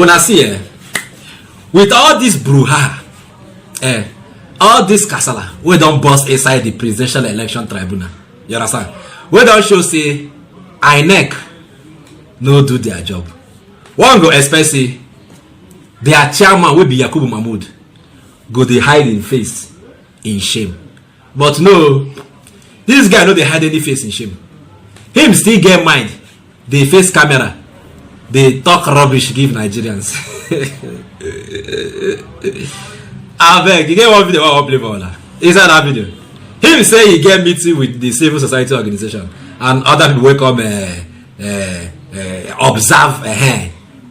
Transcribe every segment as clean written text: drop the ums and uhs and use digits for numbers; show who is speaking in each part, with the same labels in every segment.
Speaker 1: Una see, with all this brouhaha, all this kasala, we don't bust inside the presidential election tribunal. You understand? We don't show say INEC no do their job. One go expect say their chairman will be Yakubu Mahmood go they hide in face in shame. But no, this guy no they hide any face in shame. Him still get mind. They face camera. They talk rubbish give Nigerians. I beg, you get one video I want to play for now. Inside that video, him say he get meeting with the civil society organization and other people will come observe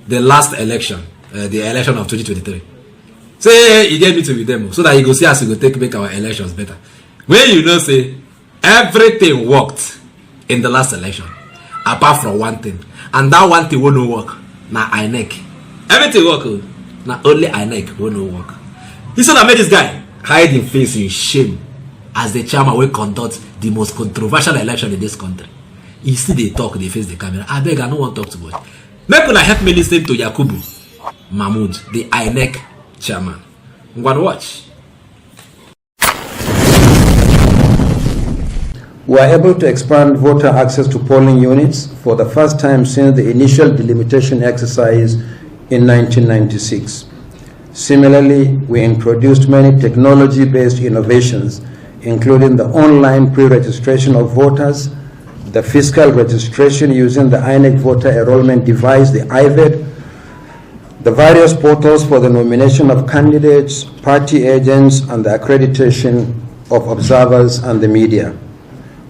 Speaker 1: the last election, the election of 2023. Say he get meeting with them so that he go see us, he go make our elections better. When you know say everything worked in the last election apart from one thing, and that one thing will no work. Now INEC, everything work. Now only INEC will no work. He said I made this guy hide his face in shame as the chairman will conduct the most controversial election in this country. He see they talk, they face the camera. I beg, I don't want to talk too much. Make una help me listen to Yakubu Mahmood, the INEC chairman. I'm going to watch.
Speaker 2: We are able to expand voter access to polling units for the first time since the initial delimitation exercise in 1996. Similarly, we introduced many technology-based innovations, including the online pre-registration of voters, the fiscal registration using the INEC voter enrollment device, the IVED, the various portals for the nomination of candidates, party agents, and the accreditation of observers and the media.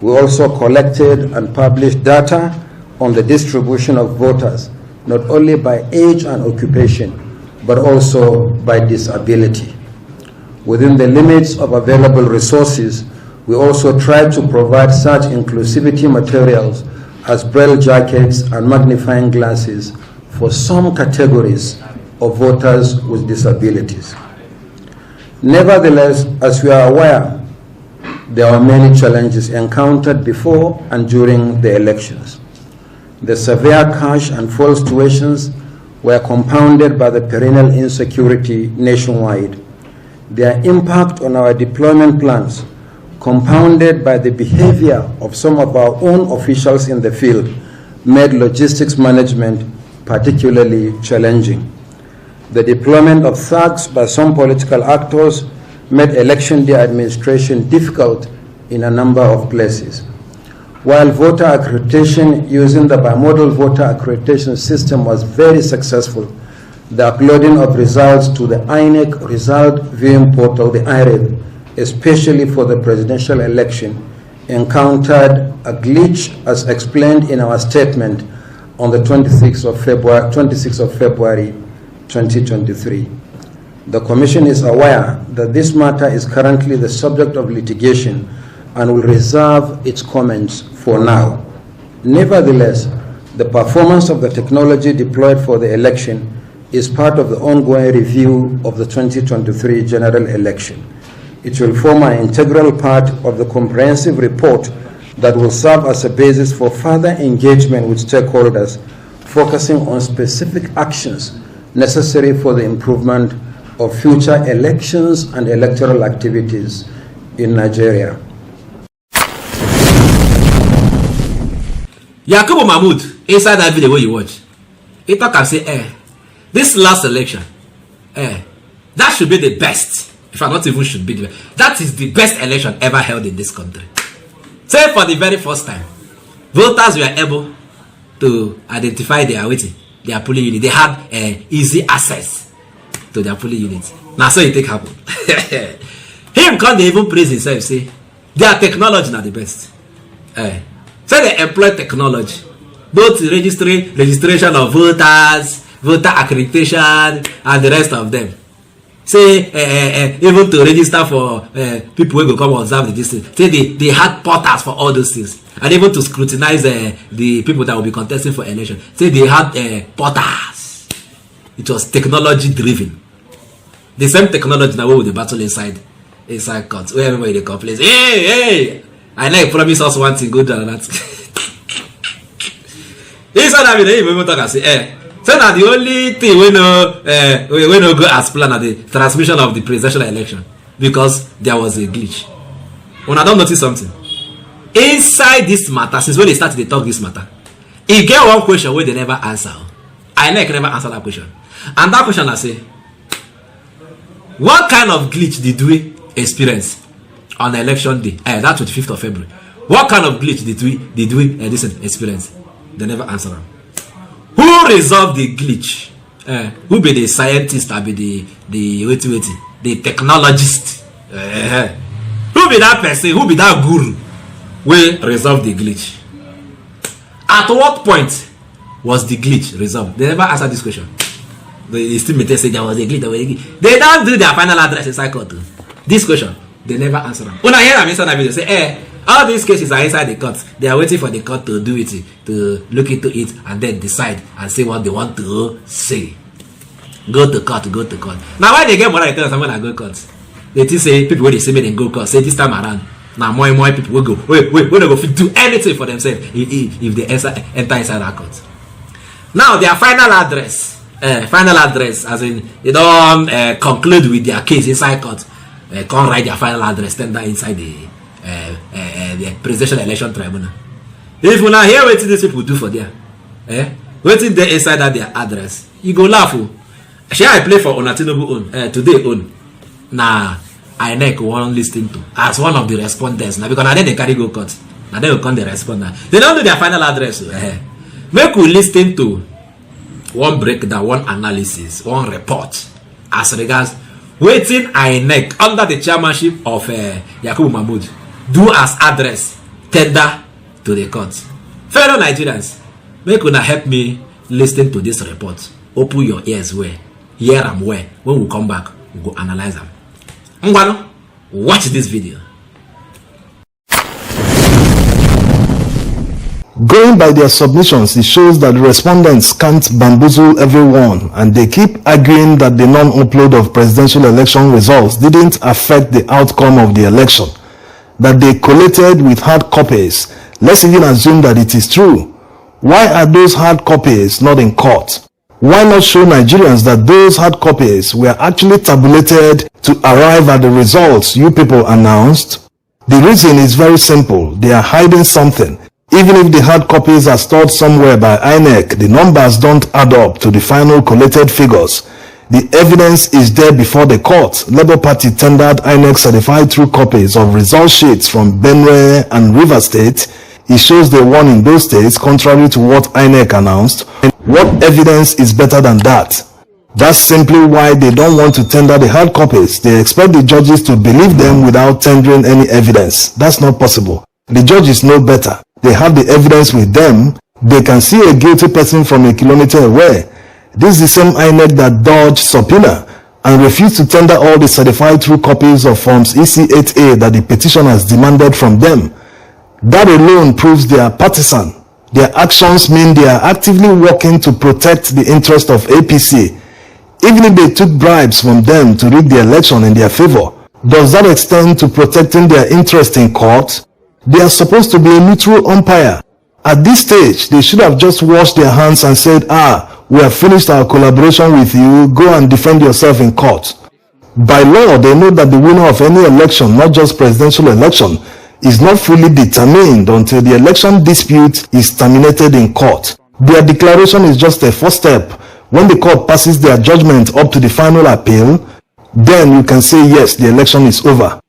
Speaker 2: We also collected and published data on the distribution of voters, not only by age and occupation, but also by disability. Within the limits of available resources, we also tried to provide such inclusivity materials as braille jackets and magnifying glasses for some categories of voters with disabilities. Nevertheless, as we are aware, there are many challenges encountered before and during the elections. The severe cash and fuel situations were compounded by the perennial insecurity nationwide. Their impact on our deployment plans, compounded by the behavior of some of our own officials in the field, made logistics management particularly challenging. The deployment of thugs by some political actors made election day administration difficult in a number of places. While voter accreditation using the bimodal voter accreditation system was very successful, the uploading of results to the INEC result viewing portal, the IREV, especially for the presidential election, encountered a glitch as explained in our statement on the 26th of February 2023. The Commission is aware that this matter is currently the subject of litigation and will reserve its comments for now. Nevertheless, the performance of the technology deployed for the election is part of the ongoing review of the 2023 general election. It will form an integral part of the comprehensive report that will serve as a basis for further engagement with stakeholders, focusing on specific actions necessary for the improvement of future elections and electoral activities in Nigeria.
Speaker 1: Yakubu Mahmood, inside that video where you watch, he talk and say, this last election, that should be the best. If I not even should be the best. That is the best election ever held in this country. Say for the very first time, voters were able to identify their polling unit. They had easy access to their polling units. Now so it take happen. Him can't even praise himself, say their technology not the best. Say they employ technology, both registration of voters, voter accreditation, and the rest of them. Say even to register for people who will come observe the distance. Say they had portals for all those things, and even to scrutinize the people that will be contesting for election. Say they had portals. It was technology driven. The same technology now with the battle inside court, where everybody they complain, hey, I like promise us one thing good than that. Inside that video, even talk and say, so So now the only thing we no go as planned at the transmission of the presidential election because there was a glitch. When I don't notice something inside this matter since when they started to talk this matter, he get one question where they never answer. INEC never answer that question, and that question I say, what kind of glitch did we experience on election day? That 25th of February. What kind of glitch did we experience? They never answer them. Who resolved the glitch? Who be the scientist? Or be the technologist? Who be that person? Who be that guru? Will resolve the glitch? At what point was the glitch resolved? They never answer this question. They still maintain say there was a glitch. They don't do their final address inside court. This question, they never answer them. When I hear them inside the video, say, all these cases are inside the court. They are waiting for the court to do it, to look into it, and then decide and say what they want to say. Go to court. Now, why they get more like when I go to court? They just say people when they say me they go to court. Say this time around, now more and more people will go. Wait, they go do anything for themselves if they enter inside that court. Now their final address, as in they don't conclude with their case inside court. Can't write their final address, tender inside the presidential election tribunal. If you now hear what these people do for there, waiting there inside that their address, you go laugh. Shall I play for Onatinobu own today own? Nah, INEC won't listen to as one of the respondents. Now because now they carry go court. Now they will come the responder. They don't do their final address. Make we listen to one breakdown, one analysis, one report as regards waiting INEC under the chairmanship of Yakubu Mahmood do as address tender to the court. Fellow Nigerians, make una help me listen to this report. Open your ears where, hear them where. When we come back, we go analyze them. Ngwano, watch this video.
Speaker 3: Going by their submissions, it shows that the respondents can't bamboozle everyone, and they keep arguing that the non-upload of presidential election results didn't affect the outcome of the election, that they collated with hard copies. Let's even assume that it is true. Why are those hard copies not in court? Why not show Nigerians that those hard copies were actually tabulated to arrive at the results you people announced? The reason is very simple. They are hiding something. Even if the hard copies are stored somewhere by INEC, the numbers don't add up to the final collated figures. The evidence is there before the court. Labour Party tendered INEC certified true copies of result sheets from Benue and River State. It shows they won in those states contrary to what INEC announced. What evidence is better than that? That's simply why they don't want to tender the hard copies. They expect the judges to believe them without tendering any evidence. That's not possible. The judges know better. They have the evidence with them. They can see a guilty person from a kilometer away. This is the same INEC that dodged subpoena and refused to tender all the certified true copies of Forms EC8A that the petitioners demanded from them. That alone proves they are partisan. Their actions mean they are actively working to protect the interest of APC. Even if they took bribes from them to rig the election in their favor, does that extend to protecting their interest in court? They are supposed to be a neutral umpire. At this stage, they should have just washed their hands and said, we have finished our collaboration with you, go and defend yourself in court. By law, they know that the winner of any election, not just presidential election, is not fully determined until the election dispute is terminated in court. Their declaration is just a first step. When the court passes their judgment up to the final appeal, then you can say yes, the election is over.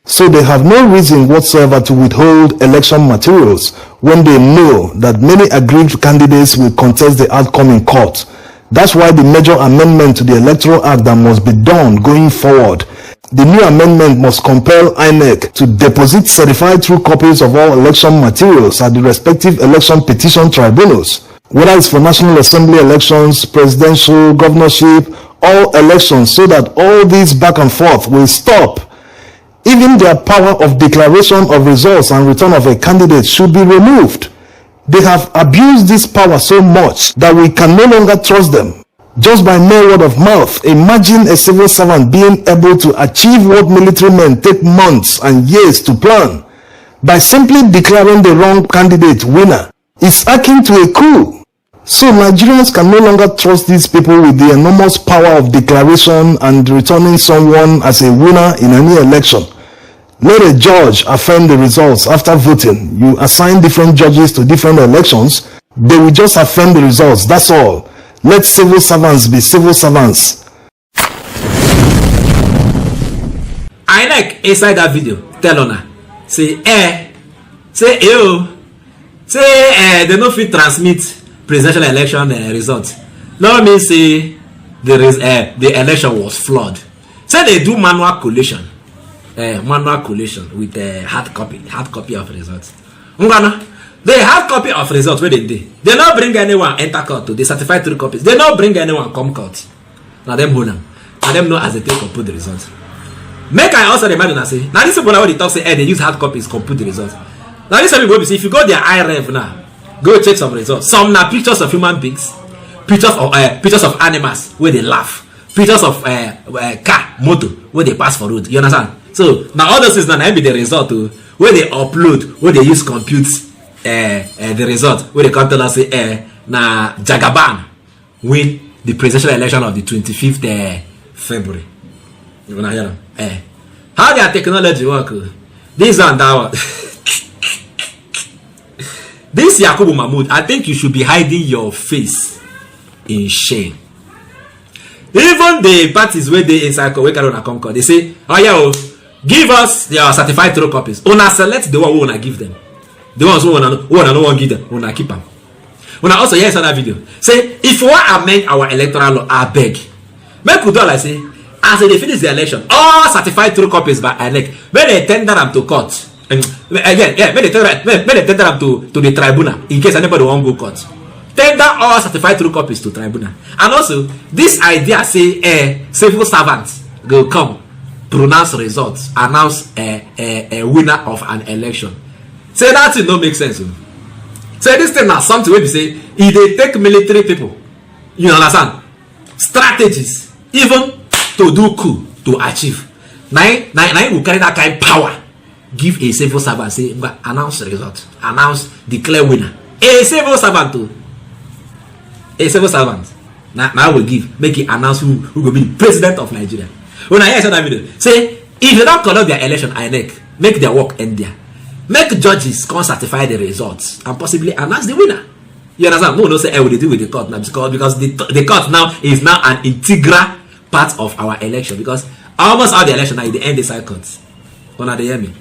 Speaker 3: So they have no reason whatsoever to withhold election materials when they know that many aggrieved candidates will contest the outcome in court. That's why the major amendment to the Electoral Act that must be done going forward. The new amendment must compel INEC to deposit certified true copies of all election materials at the respective election petition tribunals, whether it's for National Assembly elections, presidential, governorship, all elections, so that all these back and forth will stop. Even their power of declaration of results and return of a candidate should be removed. They have abused this power so much that we can no longer trust them. Just by mere word of mouth, imagine a civil servant being able to achieve what military men take months and years to plan. By simply declaring the wrong candidate winner, it's akin to a coup. So Nigerians can no longer trust these people with the enormous power of declaration and returning someone as a winner in any election. Let a judge affirm the results after voting. You assign different judges to different elections, they will just affirm the results, that's all. Let civil servants be civil servants.
Speaker 1: INEC inside that video tell una say they no fit transmit presidential election results. No mean say the election was flawed. Say they do manual collation with hard copy of results. The hard copy of results where they not bring anyone enter court to they certify 3 copies. They not bring anyone come court. Now them hold them. Now them know as they take compute the results. Make I also remind you say now this people now they talk say they use hard copies compute the results. Now this people say if you go their iRev now, go check some results. Some now pictures of human beings, pictures of animals where they laugh, pictures of car, motor where they pass for road. You understand? So now all those things now be the result where they upload, where they use compute the result, where they come tell us say na Jagaban win the presidential election of the 25th February. You wanna hear them? How their technology work? This and that one. This Yakubu Mahmood, I think you should be hiding your face in shame. Even the parties where they inside where Carona come call, they say, oh yeah, give us your certified true copies. Una select the one we wanna give them. The ones who wanna no one give them, wanna keep them. Una also hear another video. Say if we want to amend our electoral law, I beg. Make we do like say, as they finish the election, all certified true copies by INEC, when they tender them to court. Again, when they tender them to the tribunal in case anybody won't go court. Tender all certified true copies to tribunal. And also, this idea say civil servants will come, pronounce results, announce a winner of an election. Say that thing don't make sense. Say this thing now something where we say if they take military people, you understand, strategies, even to do coup to achieve. Now will carry that kind of power. Give a civil servant say announce the result, announce declare winner. A civil servant too. A civil servant. Now will give, make it announce who will be president of Nigeria. When I hear that video, say if they don't conduct their election, INEC make their work end there. Make judges come certify the results and possibly announce the winner. You understand? No, say what they do with the court now because the court now is now an integral part of our election because almost all the election now in the end decide courts. When they hear me?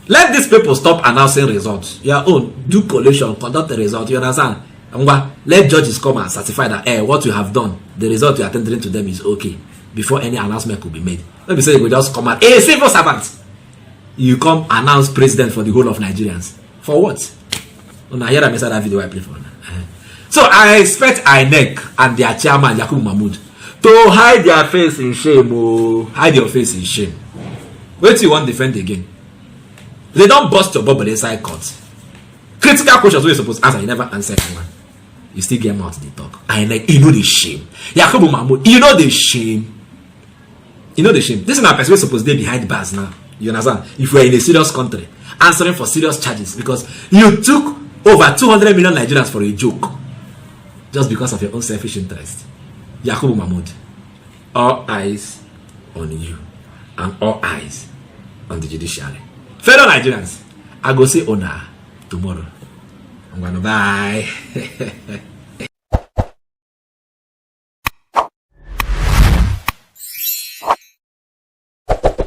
Speaker 1: Let these people stop announcing results. Your own, do collation, conduct the result. You understand? Let judges come and certify that what you have done, the result you are tendering to them is okay before any announcement could be made. Let me say you will just come out. A civil servant. You come announce president for the whole of Nigerians. For what? When I hear that video I play for. So I expect INEC and their chairman Yakubu Mahmood to hide their face in shame. Oh, hide your face in shame. Wait till you want to defend again. They don't bust your bubble inside court. Critical questions where you're supposed to answer, you never answer one. You still get mouth to talk. INEC, you know the shame. Yakubu Mahmood, you know the shame. You know the shame. This is not a person supposed to be behind bars now. You understand? If we're in a serious country, answering for serious charges because you took over 200 million Nigerians for a joke just because of your own selfish interest. Yakubu Mahmood, all eyes on you and all eyes on the judiciary. Fellow Nigerians, I go see Ona tomorrow. I'm gonna bye.